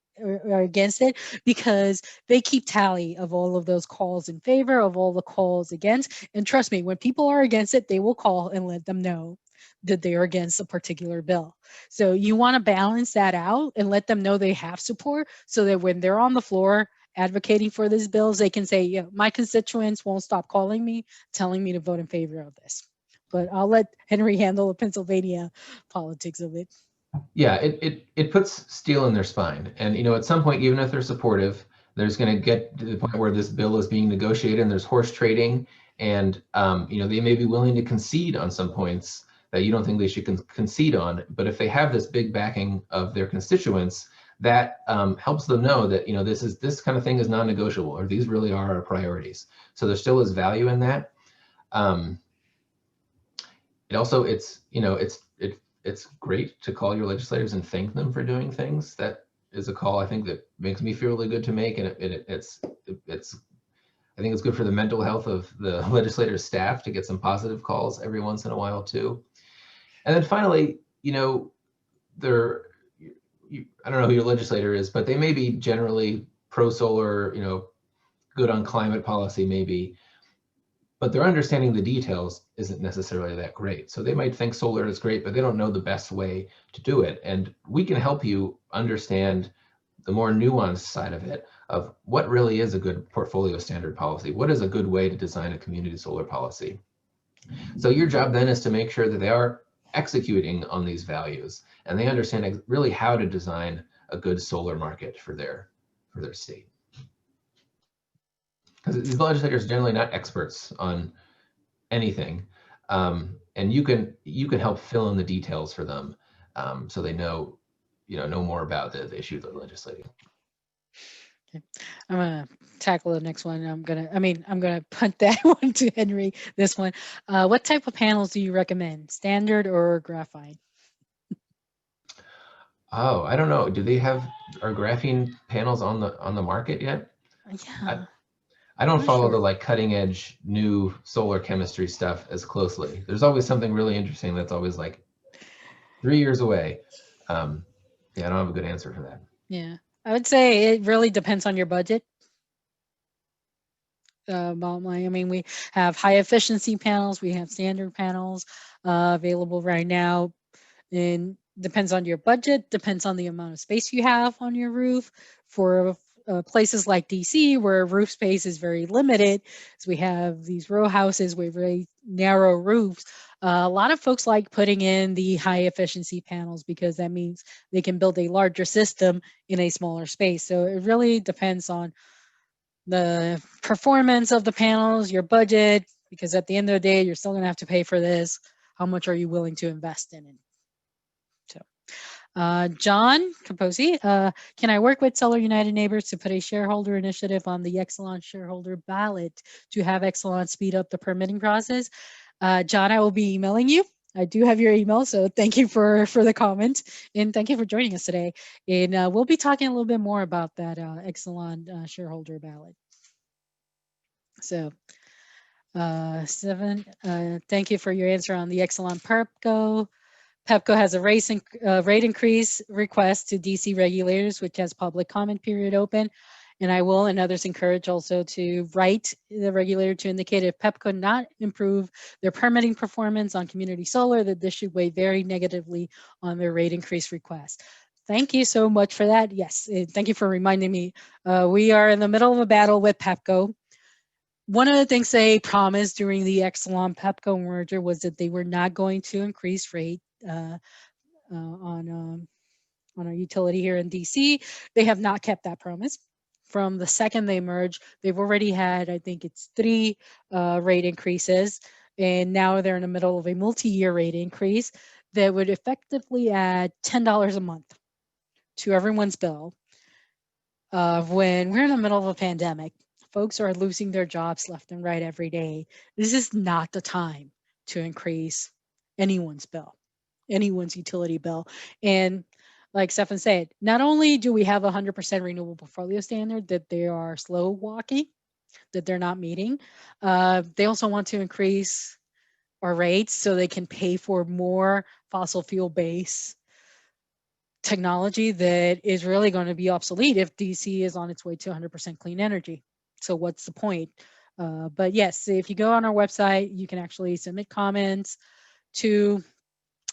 S2: against it, because they keep tally of all of those calls in favor, of all the calls against. And trust me, when people are against it, they will call and let them know that they are against a particular bill. So you want to balance that out and let them know they have support, so that when they're on the floor advocating for these bills, they can say, yeah, my constituents won't stop calling me, telling me to vote in favor of this. But I'll let Henry handle the Pennsylvania politics of it.
S3: Yeah, it puts steel in their spine. And, at some point, even if they're supportive, there's going to get to the point where this bill is being negotiated and there's horse trading. And, they may be willing to concede on some points that you don't think they should concede on. But if they have this big backing of their constituents, that helps them know that, this kind of thing is non-negotiable, or these really are our priorities. So there still is value in that. It also, it's great to call your legislators and thank them for doing things. That is a call I think that makes me feel really good to make, and I think it's good for the mental health of the legislator's staff to get some positive calls every once in a while too. And then finally, I don't know who your legislator is, but they may be generally pro-solar, good on climate policy maybe, but their understanding the details isn't necessarily that great. So they might think solar is great, but they don't know the best way to do it. And we can help you understand the more nuanced side of it, of what really is a good portfolio standard policy. What is a good way to design a community solar policy? So your job then is to make sure that they are executing on these values and they understand really how to design a good solar market for their state. Because these legislators are generally not experts on anything, and you can help fill in the details for them, so they know more about the issue they're legislating.
S2: Okay. I'm gonna tackle the next one. I'm gonna punt that one to Henry. This one, what type of panels do you recommend, standard or graphite?
S3: Oh, I don't know. Do they have our graphene panels on the market yet?
S2: Yeah.
S3: I don't follow the cutting edge new solar chemistry stuff as closely. There's always something really interesting that's always 3 years away. Yeah, I don't have a good answer for that.
S2: Yeah, I would say it really depends on your budget. We have high efficiency panels, we have standard panels available right now, and depends on your budget, depends on the amount of space you have on your roof. For places like DC, where roof space is very limited, so we have these row houses with very narrow roofs. A lot of folks like putting in the high efficiency panels because that means they can build a larger system in a smaller space. So it really depends on the performance of the panels, your budget, because at the end of the day, you're still going to have to pay for this. How much are you willing to invest in it? So, John Capozzi, can I work with Solar United Neighbors to put a shareholder initiative on the Exelon shareholder ballot to have Exelon speed up the permitting process? John, I will be emailing you I do have your email, so thank you for the comment, and thank you for joining us today. And we'll be talking a little bit more about that Exelon shareholder ballot. So, Seven, thank you for your answer on the Exelon PEPCO. PEPCO has a rate increase request to DC regulators, which has public comment period open. And I will and others encourage also to write the regulator to indicate if PEPCO not improve their permitting performance on community solar, that this should weigh very negatively on their rate increase request. Thank you so much for that. Yes, thank you for reminding me. We are in the middle of a battle with PEPCO. One of the things they promised during the Exelon PEPCO merger was that they were not going to increase rate on our utility here in DC. They have not kept that promise. From the second they merged, they've already had, I think it's 3 rate increases, and now they're in the middle of a multi-year rate increase that would effectively add $10 a month to everyone's bill. When we're in the middle of a pandemic, folks are losing their jobs left and right every day. This is not the time to increase anyone's bill, anyone's utility bill. And like Stefan said, not only do we have a 100% renewable portfolio standard that they are slow walking, that they're not meeting, they also want to increase our rates so they can pay for more fossil fuel based technology that is really going to be obsolete if DC is on its way to 100% clean energy. So what's the point? But yes, if you go on our website, you can actually submit comments to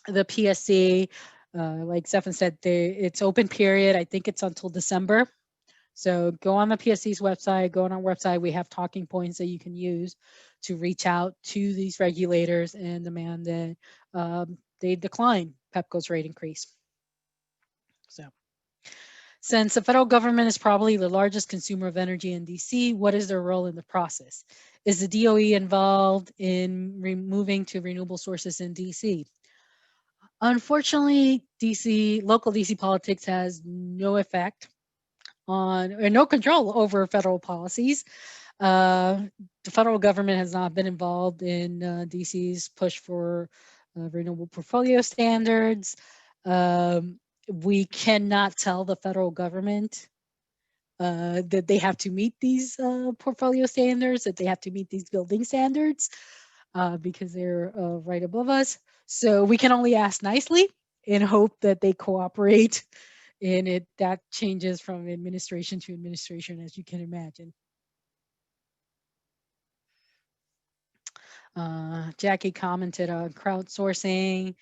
S2: the PSC. Like Stefan said, it's open period. I think it's until December. So go on the PSC's website, go on our website. We have talking points that you can use to reach out to these regulators and demand that they decline PEPCO's rate increase. So, since the federal government is probably the largest consumer of energy in DC, what is their role in the process? Is the DOE involved in moving to renewable sources in DC? Unfortunately, local DC politics has no effect on, or no control over federal policies. The federal government has not been involved in DC's push for renewable portfolio standards. We cannot tell the federal government that they have to meet these portfolio standards, that they have to meet these building standards, because they're right above us. So we can only ask nicely and hope that they cooperate. And that changes from administration to administration, as you can imagine. Jackie commented on crowdsourcing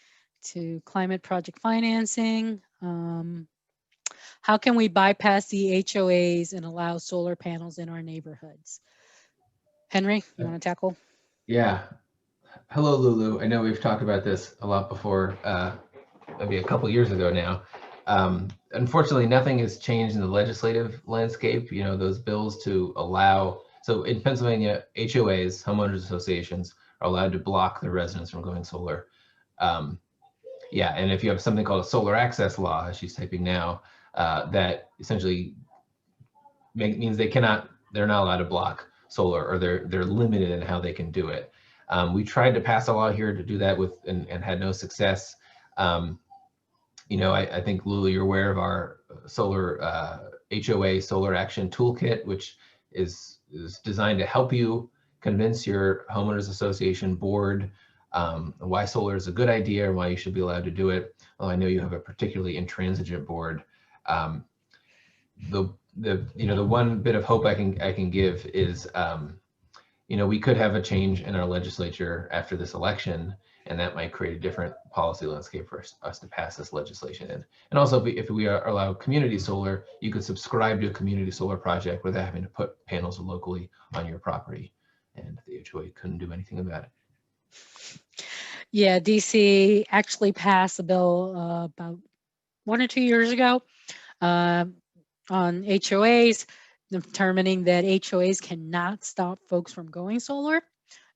S2: to climate project financing. How can we bypass the HOAs and allow solar panels in our neighborhoods? Henry, you want to tackle?
S3: Yeah. Hello, Lulu. I know we've talked about this a lot before, maybe a couple years ago now. Unfortunately, nothing has changed in the legislative landscape. You know, those bills to allow, so in Pennsylvania, HOAs, homeowners associations, are allowed to block their residents from going solar. Yeah, and if you have something called a solar access law, as she's typing now, that essentially means they're not allowed to block solar, or they're limited in how they can do it. We tried to pass a law here to do that with, and had no success. You know, I think, Lulu, you're aware of our solar HOA solar action toolkit, which is designed to help you convince your homeowners association board why solar is a good idea and why you should be allowed to do it. Well, I know you have a particularly intransigent board. The one bit of hope I can give is, you know, we could have a change in our legislature after this election, and that might create a different policy landscape for us to pass this legislation in. And also, if we allow community solar, you could subscribe to a community solar project without having to put panels locally on your property, and the HOA couldn't do anything about it.
S2: Yeah, DC actually passed a bill about 1 or 2 years ago on HOAs, determining that HOAs cannot stop folks from going solar.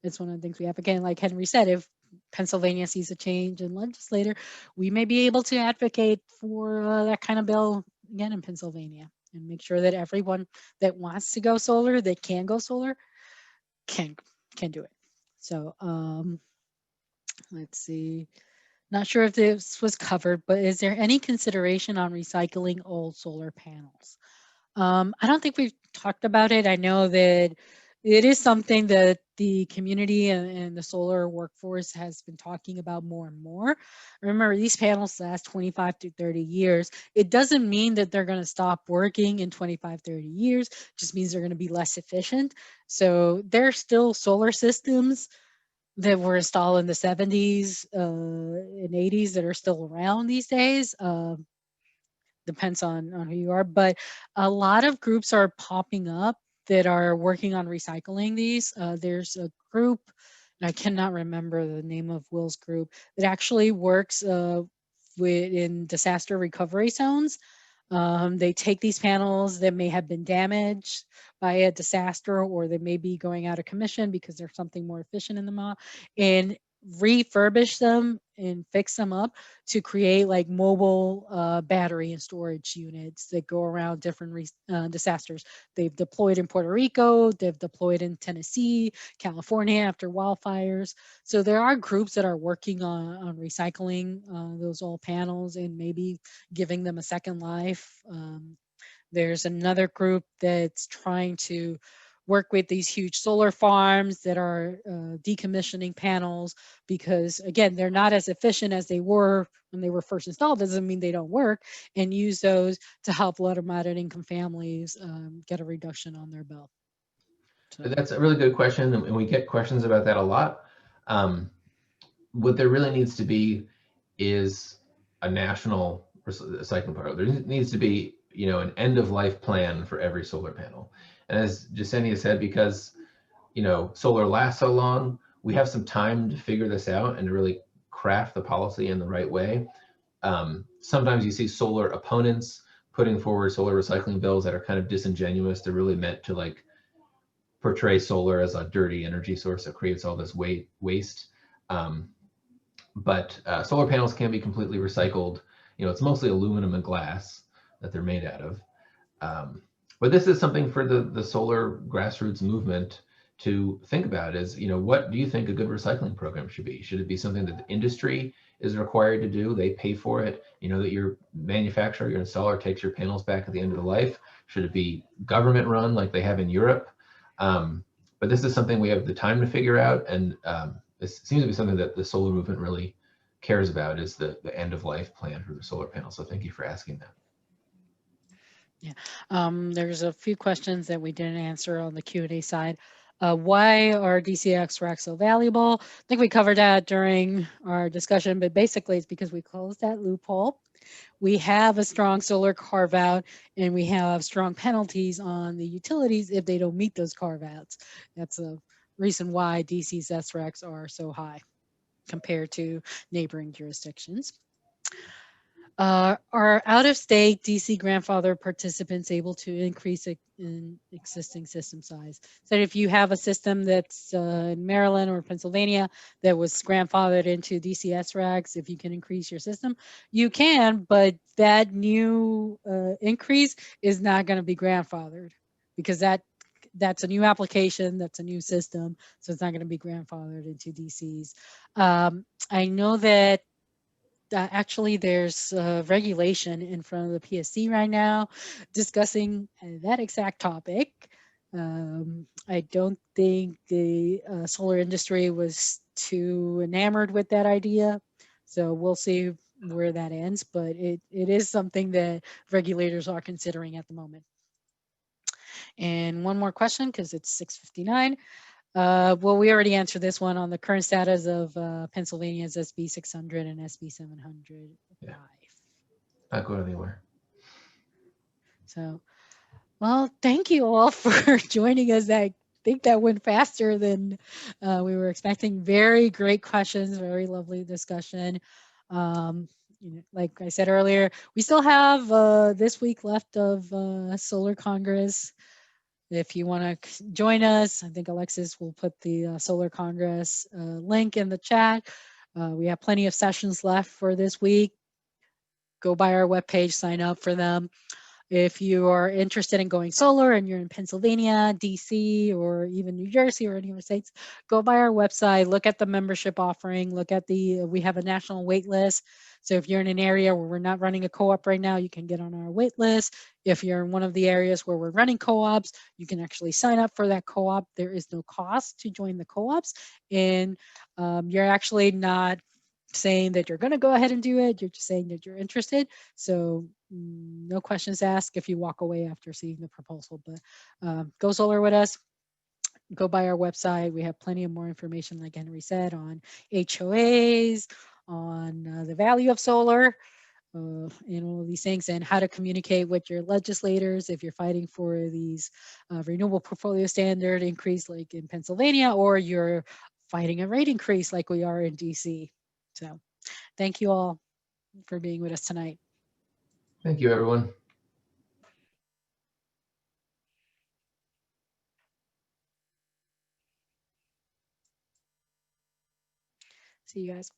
S2: It's one of the things we have. Again, like Henry said, if Pennsylvania sees a change in legislator, we may be able to advocate for that kind of bill again in Pennsylvania, and make sure that everyone that wants to go solar, that can go solar, can do it. So Let's see. Not sure if this was covered, but is there any consideration on recycling old solar panels? I don't think we've talked about it. I know that it is something that the community and the solar workforce has been talking about more and more. Remember, these panels last 25 to 30 years. It doesn't mean that they're going to stop working in 25, 30 years. It just means they're going to be less efficient. So there's still solar systems that were installed in the 70s and 80s that are still around these days. Depends on who you are, but a lot of groups are popping up that are working on recycling these. There's a group, and I cannot remember the name of Will's group, that actually works in disaster recovery zones. They take these panels that may have been damaged by a disaster, or they may be going out of commission because there's something more efficient in them, and refurbish them and fix them up to create like mobile battery and storage units that go around different disasters. They've deployed in Puerto Rico, they've deployed in Tennessee, California after wildfires. So there are groups that are working on recycling those old panels and maybe giving them a second life. There's another group that's trying to work with these huge solar farms that are decommissioning panels, because again, they're not as efficient as they were when they were first installed. Doesn't mean they don't work, and use those to help low to moderate income families get a reduction on their bill. So.
S3: That's a really good question, and we get questions about that a lot. What there really needs to be is a national recycling program. There needs to be, an end of life plan for every solar panel. And as Jasenia said, because, solar lasts so long, we have some time to figure this out and to really craft the policy in the right way. Sometimes you see solar opponents putting forward solar recycling bills that are kind of disingenuous. They're really meant to like portray solar as a dirty energy source that creates all this waste. But solar panels can be completely recycled. It's mostly aluminum and glass that they're made out of. But this is something for the solar grassroots movement to think about is, what do you think a good recycling program should be? Should it be something that the industry is required to do? They pay for it, that your manufacturer, your installer takes your panels back at the end of the life? Should it be government run like they have in Europe? But this is something we have the time to figure out, and this seems to be something that the solar movement really cares about, is the end of life plan for the solar panel. So thank you for asking that.
S2: Yeah, there's a few questions that we didn't answer on the Q&A side. Why are DCX racks so valuable? I think we covered that during our discussion, but basically it's because we closed that loophole. We have a strong solar carve out, and we have strong penalties on the utilities if they don't meet those carve outs. That's a reason why DC's SRECs are so high compared to neighboring jurisdictions. Are out-of-state DC grandfather participants able to increase in existing system size? So if you have a system that's in Maryland or Pennsylvania that was grandfathered into DCS racks, if you can increase your system, you can, but that new increase is not going to be grandfathered, because that's a new application, that's a new system, so it's not going to be grandfathered into DCs. I know that actually there's regulation in front of the PSC right now discussing that exact topic. I don't think the solar industry was too enamored with that idea, so we'll see where that ends, but it is something that regulators are considering at the moment. And one more question, because it's 6:59. Well, we already answered this one on the current status of Pennsylvania's SB 600 and SB 705.
S3: Yeah. Not going anywhere.
S2: So, well, thank you all for joining us. I think that went faster than we were expecting. Very great questions, very lovely discussion. Like I said earlier, we still have this week left of Solar Congress. If you want to join us, I think Alexis will put the Solar Congress link in the chat. We have plenty of sessions left for this week. Go by our webpage, sign up for them. If you are interested in going solar and you're in Pennsylvania, DC, or even New Jersey or any other states, go by our website, look at the membership offering, look at we have a national wait list. So if you're in an area where we're not running a co-op right now, you can get on our wait list. If you're in one of the areas where we're running co-ops, you can actually sign up for that co-op. There is no cost to join the co-ops, and you're actually not saying that you're going to go ahead and do it. You're just saying that you're interested. So no questions asked if you walk away after seeing the proposal, but go solar with us. Go by our website. We have plenty of more information, like Henry said, on HOAs, on the value of solar, and all of these things, and how to communicate with your legislators if you're fighting for these renewable portfolio standard increase like in Pennsylvania, or you're fighting a rate increase like we are in DC. So thank you all for being with us tonight.
S3: Thank you, everyone.
S2: See you guys.